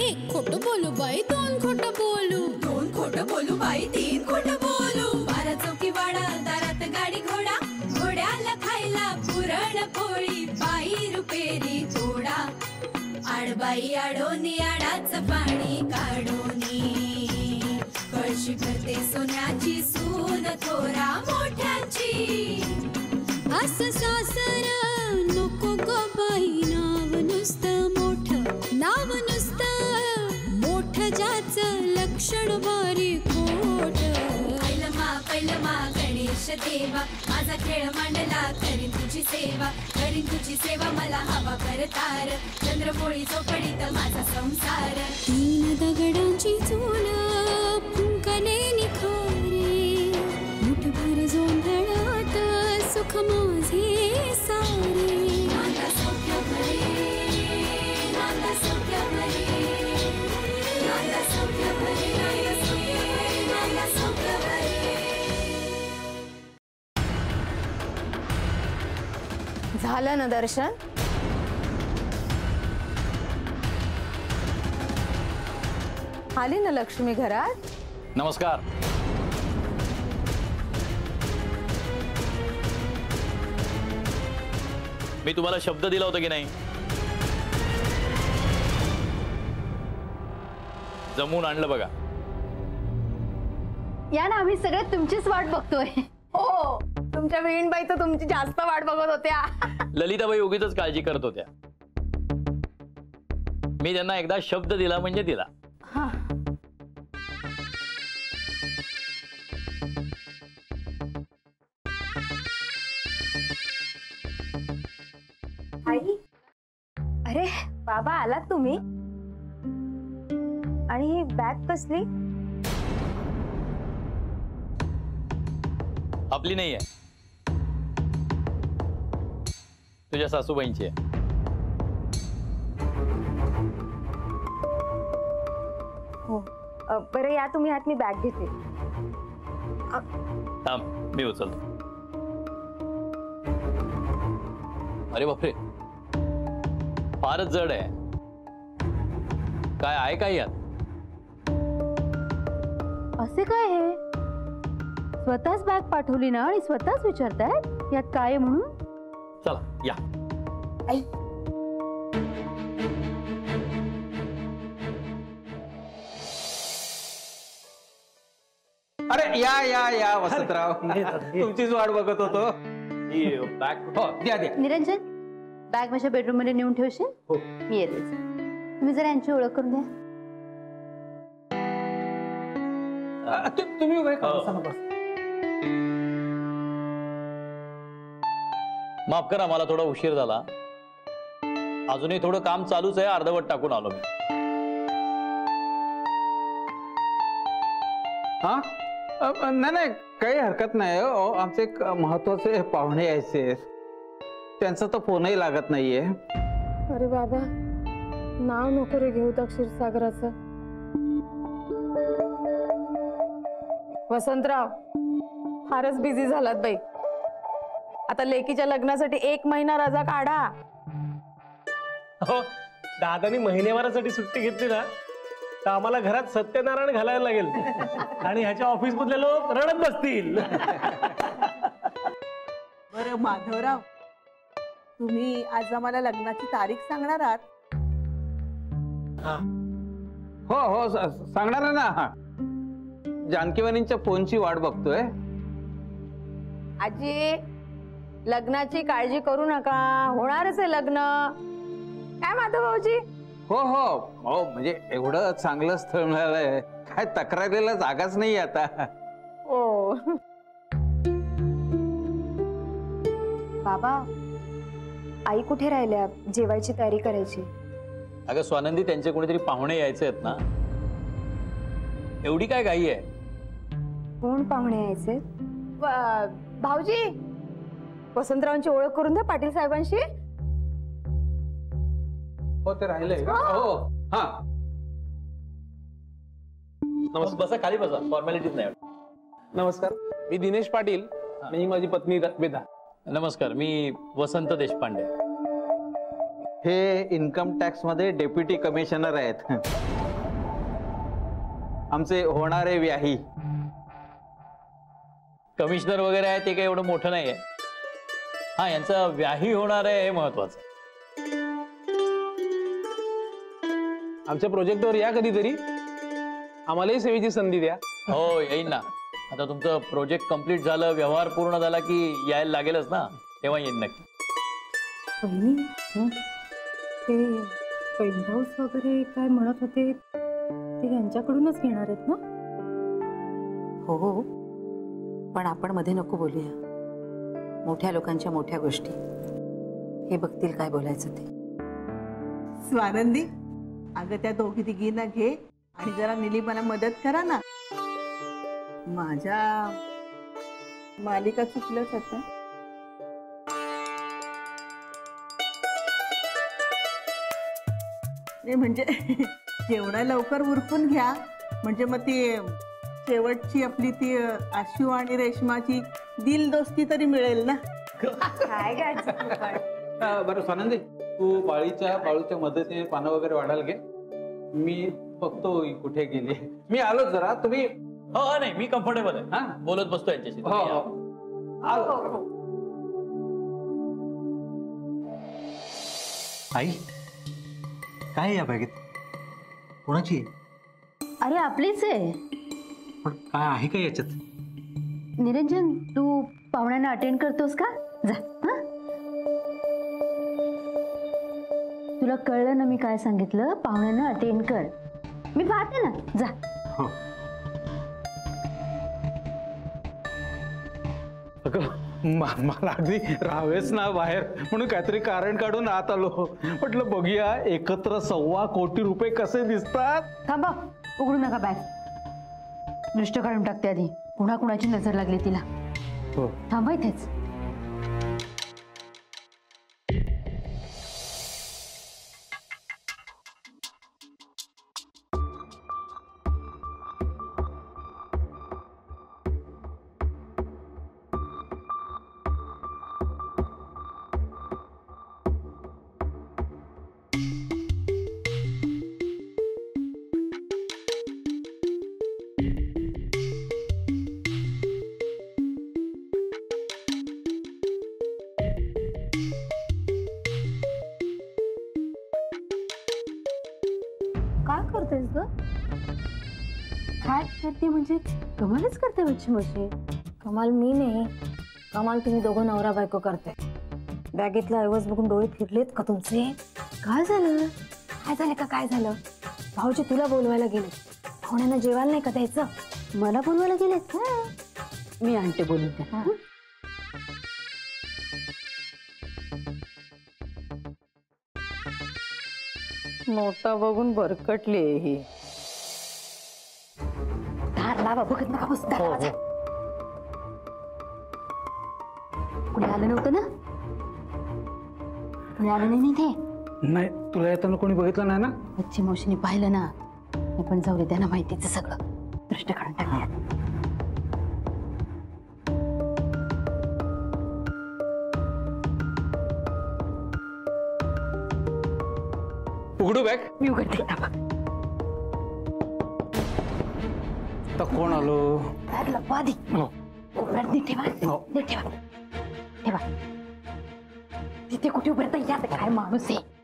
एक खोटं बोलू बाई, दोन खोटं बोलू, दोन खोटं बोलू बाई, तीन खोटं बोलू. 12 चौकी वाडा, दारात गाडी घोडा, घोड्याला खायला पुरण पोळी, बाई रुपेरी थोडा. आडबाई आडोनी आडाचं पाणी काढोनी, कळशी भरते सोन्याची सून थोरा मोठ्याची. असं सासर नको ग बाई, नाव नुसतं मोठं, नाव नुसतं मोठं, ज्याचं लक्षण बारी खोट. पैलमा गणेश देवा, माझा खेळ मांडला, करीन तुझी सेवा, करीन तुझी सेवा, मला हवा करतार, चंद्रपोळी चौकडीत माझा संसार. 3 दगडांची चूल फुंकले निखारे, मुठभर जोंधळात सुख माझे सारे. नांदा सौख्य भरे, नांदा सौख्य भरे, नांदा सौख्य भरे, नांदा सौख्य भरे. झालं ना दर्शन? आली ना लक्ष्मी घरात? नमस्कार. मी तुम्हाला शब्द दिला होता की नाही? जमून आणलं बघा. या ना, आम्ही सगळे तुमचीच वाट बघतोय. हो, तुमच्या विणबाई तर तुमची जास्त वाट बघत होत्या. ललिताबाई उगीच काळजी करत होत्या. मी त्यांना एकदा शब्द दिला म्हणजे दिला. आई, अरे बाबा, आलात तुम्ही? आणि ही बॅग कसली? आपली नाही आहे, तुझ्या सासूबाईंची आहे. हो, बरं या तुम्ही आत, मी बॅग घेते. थांब, मी उचलतो. अरे बापरे, फारच जड आहे. काय आहे काय यात? असे काय हे? स्वतःच बॅग पाठवली ना आणि स्वतःच विचारतायत यात काय आहे म्हणून? चला या. आई, अरे या या या वसंतराव, तुमचीच वाट बघत होतो. बॅग हो, द्या द्या. निरंजन, बॅग माझ्या बेडरूम मध्ये नेऊन ठेवशील? हो. मी येते. तुम्ही जरा यांची ओळख करून द्या. तुम्ही उभे का? माफ करा, मला थोडा उशीर झाला. अजूनही थोडं काम चालूच आहे, अर्धवट टाकून आलो मी. हा, नाही नाही, काही हरकत नाही. आमचे एक महत्वाचे पाहुणे यायचे, त्यांचा तर फोनही लागत नाहीये. अरे बाबा, नाव नको रे घेऊ त्या क्षीरसागराचं. वसंतराव, फारच बिझी झालात बाई. आता लेकीच्या लग्नासाठी 1 महिना रजा काढा. हो, दादानी महिन्याभरासाठी सुट्टी घेतली ना, तर आम्हाला घरात सत्यनारायण घालायला लागेल आणि ह्याच्या ऑफिस मधले लोक रडत बसतील. बरं माधवराव, तुम्ही आज आम्हाला लग्नाची तारीख सांगणार आहात? हो हो, सांगणार ना. हा, जानकीवाणींच्या फोनची वाट बघतोय. आजी, लग्नाची काळजी करू नका, होणारच आहे लग्न. काय माधव भाऊजी? हो हो हो, म्हणजे एवढं चांगलं स्थळ मिळालंय, काय तक्रारीला जागाच नाही आता. हो बाबा, आई कुठे राहिल्या? जेवायची तयारी करायची. अगं स्वानंदी, त्यांचे कोणीतरी पाहुणे यायचे आहेत ना, एवढी काय घाई आहे? कोण पाहुणे यायचे? भाऊजी, वसंतरावांची ओळख करून द्या पाटील साहेबांशी. हो, ते राहिलंय. हो, हा. नमस्कार. बसा, खाली बसा, फॉर्मॅलिटीज नाही. नमस्कार, मी दिनेश पाटील आणि माझी पत्नी वेदा. नमस्कार, मी वसंत देशपांडे. हे इन्कम टॅक्स मध्ये डेप्युटी कमिशनर आहेत. आमचे होणारे व्याही. कमिशनर वगैरे आहे ते काही एवढं मोठं नाही आहे. हा, यांचा व्याही होणार आहे हे महत्वाचं. आमच्या प्रोजेक्टवर या कधीतरी, आम्हालाही सेवेची संधी द्या. हो, येईन ना. आता तुमचं प्रोजेक्ट कम्प्लीट झालं, व्यवहार पूर्ण झाला की यायला लागेलच ना, तेव्हा येईन नक्की. ते पेंट हाऊस वगैरे काय म्हणत होते ते यांच्याकडूनच घेणार आहेत ना? हो, पण आपण मध्ये नको बोलूया. मोठ्या लोकांच्या मोठ्या गोष्टी, हे बघतील काय बोलायचं ते. स्वानंदी, अगं त्या दोघी तिघींना घे आणि जरा निलिमाला मदत करा ना. माझ्या मालिका चुकल्याच आता. म्हणजे जेवढा लवकर उरकून घ्या, म्हणजे मग ती शेवटची आपली ती आशू आणि रेशमाची दिल दोस्ती तरी मिळेल ना. बरं स्वानंदी, तू बाळूच्या मदतीने पानं वगैरे वाढायला घे. मी बघतो कुठे गेली. मी आलो जरा. तुम्ही? हो, नाही, मी कम्फर्टेबल आहे. हा, बोलत बसतो यांच्याशी. हो हो, आलो. आई, काय या बॅगेत? कोणाची? अरे आपलीच आहे. पण काय आहे का याच्यात? निरंजन, तू पाहुण्यांना अटेंड करतोस का? जा. हा, तुला कळलं ना मी काय सांगितलं? पाहुण्यांना अटेंड कर. मी पाहते ना. जा. हो. मला अगदी राहावेच ना बाहेर, म्हणून काहीतरी कारण काढून आत आलो. म्हटलं बघूया एकत्र 1.25 कोटी रुपये कसे दिसतात. थांबा, उघडू नका बॅग. दृष्ट काढून टाकते आधी. पुन्हा कुणाची नजर लागली तिला. हो. थांबा इथेच. काय करतेस ग? काय करते म्हणजे कमालच करते बच्ची मशी. कमाल मी नाही, कमाल तुम्ही दोघं नवरा बायको करते. बॅगेतला ऐवज बघून डोळे फिरलेत का तुमचे? काय झालं? काय झालं का काय झालं? भाऊजी तुला बोलवायला गेले. पाहुण्यांना जेवायला नाही का द्यायचं? मला बोलवायला गेलेत? मी आणते बोलून त्या. नोटा बघून भरकटली ही. दार लावा, बघत नका बस. कुणी आलं नव्हतं ना? कुणी आलं नाही इथे? नाही, तुला येताना कोणी बघितलं नाही ना? बच्ची मावशीने पाहिलं ना. मी पण जाऊ दे, त्यांना माहितीच सगळं. दृष्ट काढून टाकूया. उघडू बॅग? मी उघडते. तर कोण आलो? बॅग लपवा आधी. कोपऱ्यात नीट ठेवा. नीट ठेवा. ठेवा तिथे. कुठे उभं राहता? या काय माणूस आहे.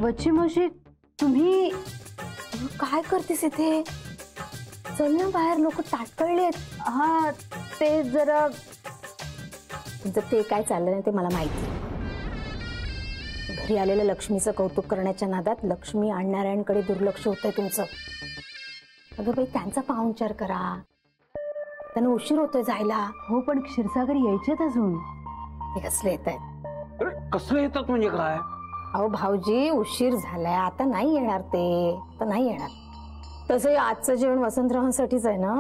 बच्ची मावशी, तुम्ही काय करतेस इथे? चल ना बाहेर, लोक ताटकळलेत. हा, ते जरा तुमचं ते काय चाललं नाही ते मला माहिती. घरी आलेल्या लक्ष्मीचं कौतुक करण्याच्या नादात लक्ष्मी आणणाऱ्यांकडे दुर्लक्ष होतंय तुमचं. अगं बाई, त्यांचा पाहुणचार करा. त्यांना उशीर होतोय जायला. हो, पण क्षीरसागर यायचेत अजून. ते कसले येत आहेत? कसले येतात म्हणजे काय? अहो भाऊजी, उशीर झालाय, आता नाही येणार ते. आता नाही येणार. तसंही आजचं जेवण वसंतरावांसाठीच आहे ना.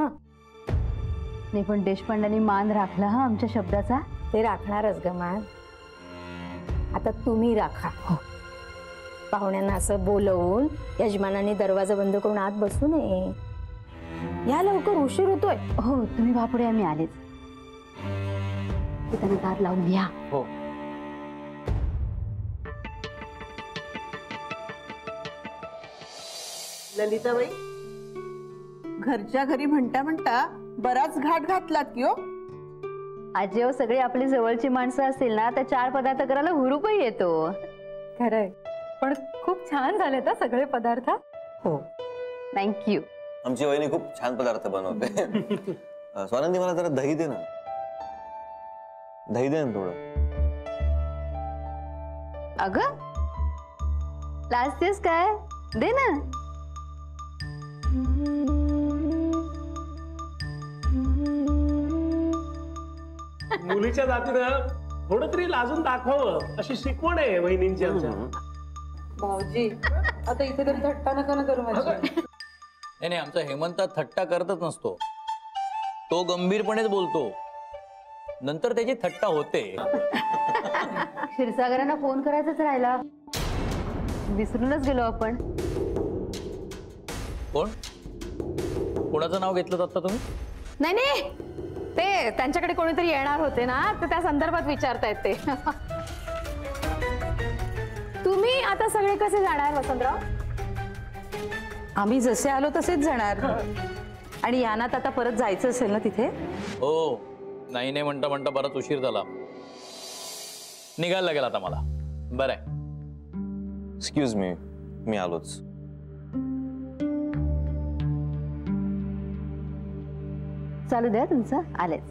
नाही, पण देशपांड्यांनी मान राखला हा आमच्या शब्दाचा. ते राखणारच ग मान. आता तुम्ही राखा. पाहुण्यांना असं बोलवून यजमानाने दरवाजा बंद करून आत बसू नये. या लवकर, उशीर होतोय. हो तुम्ही बापुडे, आम्ही आलेच. त्यांना दार लावून घ्या. हो. ललिताबाई, घरच्या घरी म्हणता म्हणता बराच घाट घातलात की हो. आजी हो, सगळी आपली जवळची माणसं असतील ना तर 4 पदार्थ करायला हुरूपही येतो. खरंय, पण खूप छान झाले तर सगळे पदार्थ. हो, थँक्यू. आमची वहिनी खूप छान पदार्थ बनवते. स्वानंदी, मला जरा दही दे ना. दही दे ना थोडं. अगं लाजतेस काय? दे ना. मुलीच्या जातीनं थोडं तरी लाजून दाखवावं अशी शिकवण आहे वहिनींची आमच्या. भाऊजी, आता इथे तरी थट्टा नका ना करू माझी. नाही नाही, आमचा हेमंत थट्टा करतच नसतो. तो गंभीरपणेच बोलतो, नंतर त्याची थट्टा होते. क्षीरसागरांना फोन करायचाच राहिला, विसरूनच गेलो आपण. कोण? कोणाचं नाव घेतलं आता तुम्ही? नाही नाही, ते त्यांच्याकडे कोणीतरी येणार होते ना, तर त्या संदर्भात विचारतायत ते. तुम्ही आता सगळे कसे जाणार वसंतराव? आम्ही जसे आलो तसेच जाणार. आणि यानात आता परत जायचं असेल ना तिथे? हो, नाही नाही म्हणता म्हणता बराच उशीर झाला. निघायला लागेल आता मला. बरं आहे. एक्सक्यूज मी, मी आलोच. चालू द्या तुमचं, आलेच.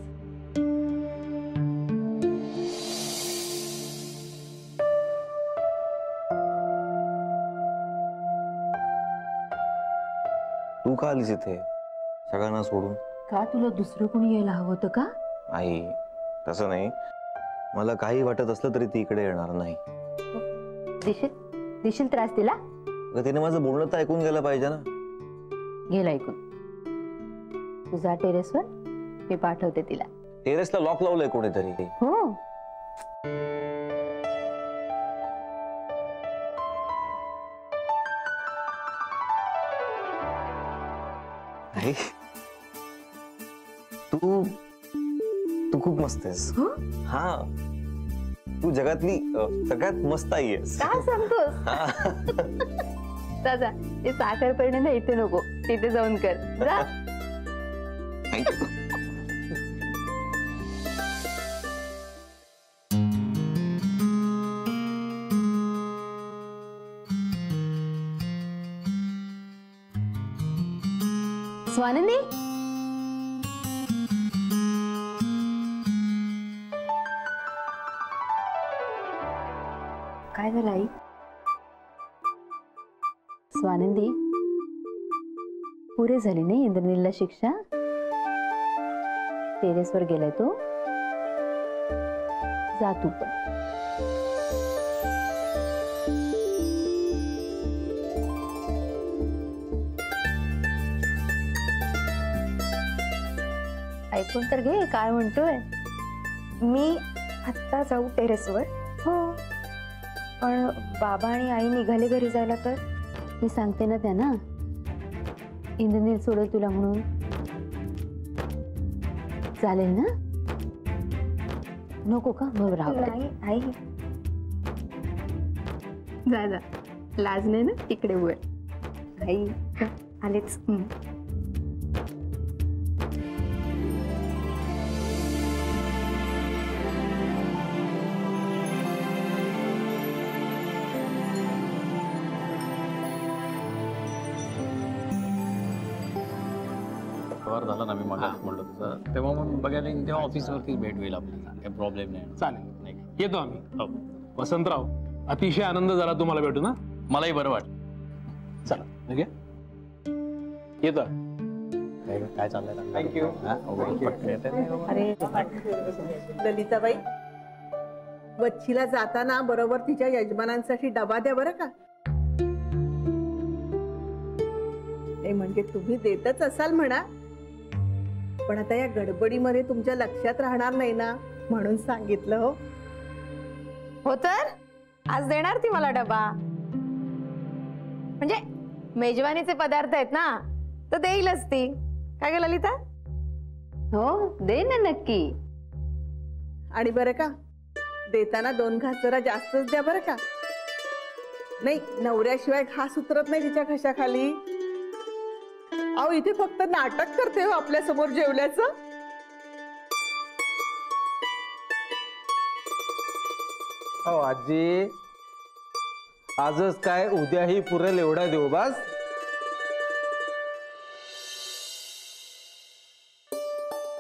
तू का आलीस इथे सगळ्यांना सोडून? का तुला दुसरं कोणी यायला हवं होतं का? आई, तसं नाही. मला काही वाटत असलं तरी ती इकडे येणार नाही. दिशील त्रास तिला? तिने माझं बोलणं तर ऐकून गेलं पाहिजे ना. गेला ऐकून. तुझा टेरेसवर मी पाठवते तिला. टेरेसला लॉक लावलंय कोणीतरी. हो. तू तू खूप मस्त आहेस. हा, तू जगातली सगळ्यात मस्त आई आहेस. काय सांगतोस? जा, ते साखर पेरणे ना इथे नको, तिथे जाऊन कर जा. स्वानंदी, काय झालं आई? स्वानंदी, पुरे झाली नाही इंद्रनीलला शिक्षा? टेरेसवर गेलाय तो. जा तू पण. ऐकून तर घे काय म्हणतोय. मी आत्ता जाऊ टेरेसवर? हो, पण बाबा आणि आई निघाले घरी जायला तर? मी सांगते ना त्यांना, इंद्रनील सोडेल तुला म्हणून. चालेल ना? नको का? मग राहू. नाही आई, जा जा, लाज नाही ना इकडे वर. आई आलेच. झाला ना, मी मागास म्हणलं तुझं, तेव्हा मग बघायला येईन, तेव्हा ऑफिसवरती भेट होईल आपली. काही प्रॉब्लेम नाही. चालेल, येतो आम्ही. हो. वसंतराव, अतिशय आनंद झाला तुम्हाला भेटू ना. मलाही बरं वाटलं. चला, ठीक आहे, येतो. काय चाललंय? थँक्यू. अरे ललिताबाई, वच्छीला जाताना बरोबर तिच्या यजमानांसाठी डबा द्या बरं का. ते म्हणजे तुम्ही देतच असाल म्हणा, पण आता या गडबडीमध्ये तुमच्या लक्षात राहणार नाही ना, म्हणून सांगितलं. हो हो, तर आज देणार ती मला डबा. म्हणजे मेजवानीचे पदार्थ आहेत ना, तर देईलच ती. काय ग ललिता? हो दे ना नक्की. आणि बरं का, देताना 2 घास जरा जास्तच द्या बरं का. नाही, नवऱ्याशिवाय घास उतरत नाही तिच्या घशाखाली. अहो इथे फक्त नाटक करते हो आपल्या समोर जेवल्याचं. हो आजी, आजच काय उद्याही पुरेल एवढा देऊ बस.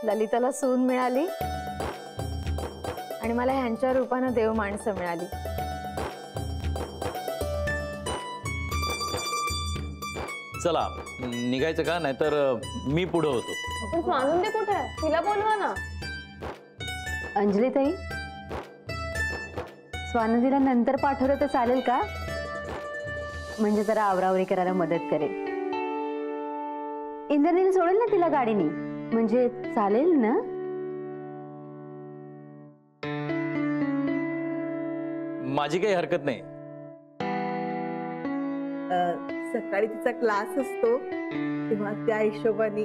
ललिताला सून मिळाली आणि मला ह्यांच्या रूपानं देव माणसं मिळाली. चला निघायचं का, नाहीतर मी पुढे होतो. पण स्वानंदी कुठे आहे? तिला बोलवा ना. अंजली ताई, स्वानंदीला नंतर पाठवलं तर चालेल का? म्हणजे जरा आवरावरी करायला मदत करेल. इंद्रनील सोडेल ना तिला गाडीनी, म्हणजे चालेल ना? माझी काही हरकत नाही. सकाळी तिचा क्लास असतो तेव्हा त्या हिशोबाने.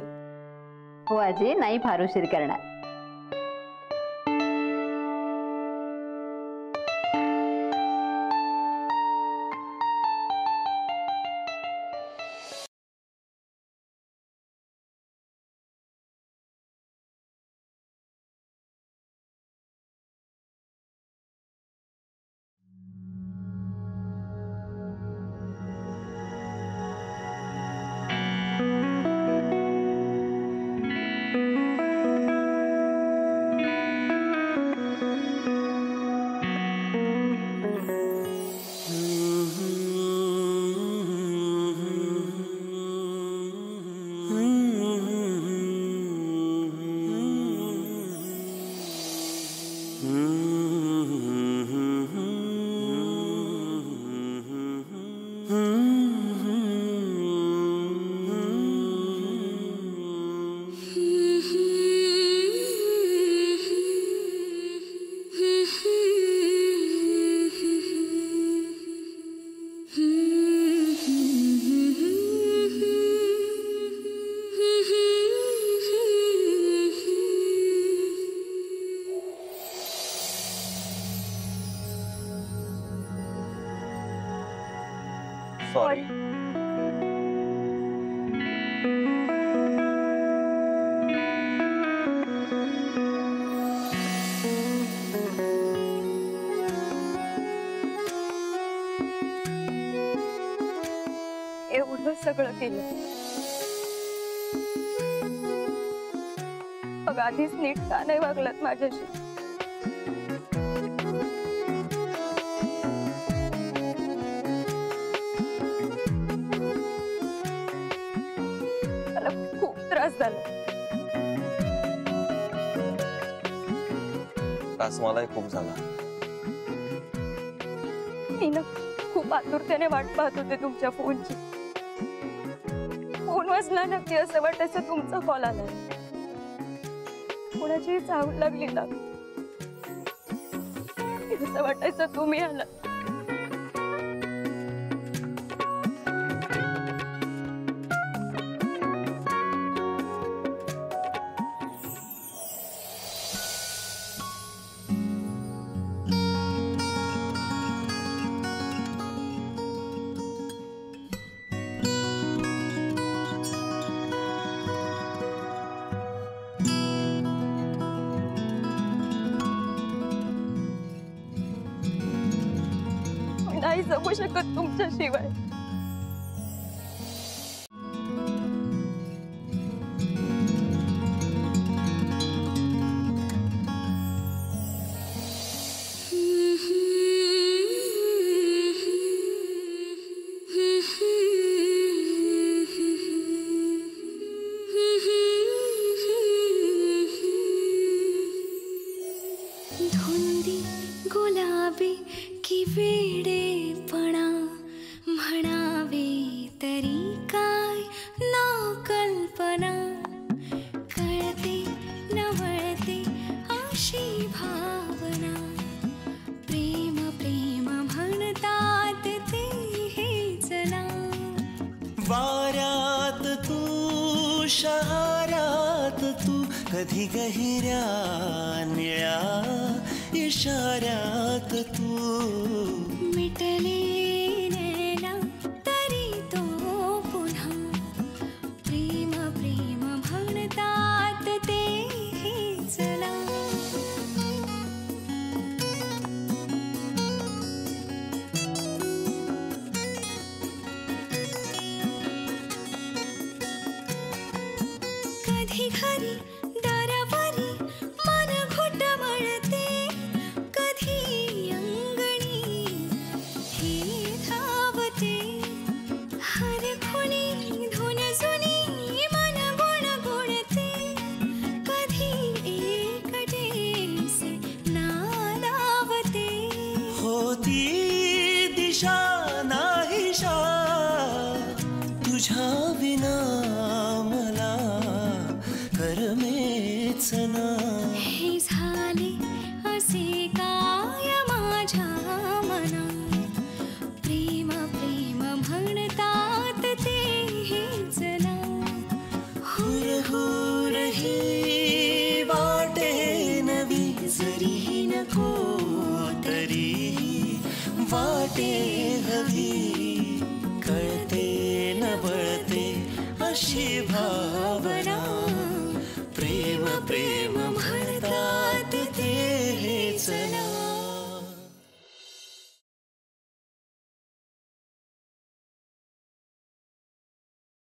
हो आजी, नाही फार उशीर करणार. सॉरी. एवढं सगळं केलं, मग आधीच नीट का नाही वागलात माझ्याशी? मला खूप त्रास झाला. त्रास मलाही खूप झाला. मी ना खूप आतुरतेने वाट पाहत होते तुमच्या फोनची. फोन वाजला ना की असं वाटायचं तुमचा कॉल आला. कोणाची चाहूल लागली ना असं वाटायचं तुम्ही आला. नाही जगू शकत तुमच्याशिवाय. धुंदी गुलाबी की वेडेपणा म्हणा वाऱ्यात तू शहाऱ्यात तू कधी गहिऱ्या निळ्या इशाऱ्यात तू मिटले नैना तरी तो पुन्हा प्रेम प्रेम म्हणतात ते चला कधी घरी दारावरी मन घुटमळते कधी अंगणी ही धावते हर खुणी धुन जुनी मन गुणगुणते कधी एकटेसे नादावते होती दिशा नाहीशा तुझ्या विना मला करमेच ना हे झाले असे काय माझ्या मना प्रेम प्रेम म्हणतात ते हेच ना हुर हुर ही वाटे नवी जरी नको तरी वाटे हवी कळते न बळते अशी भावना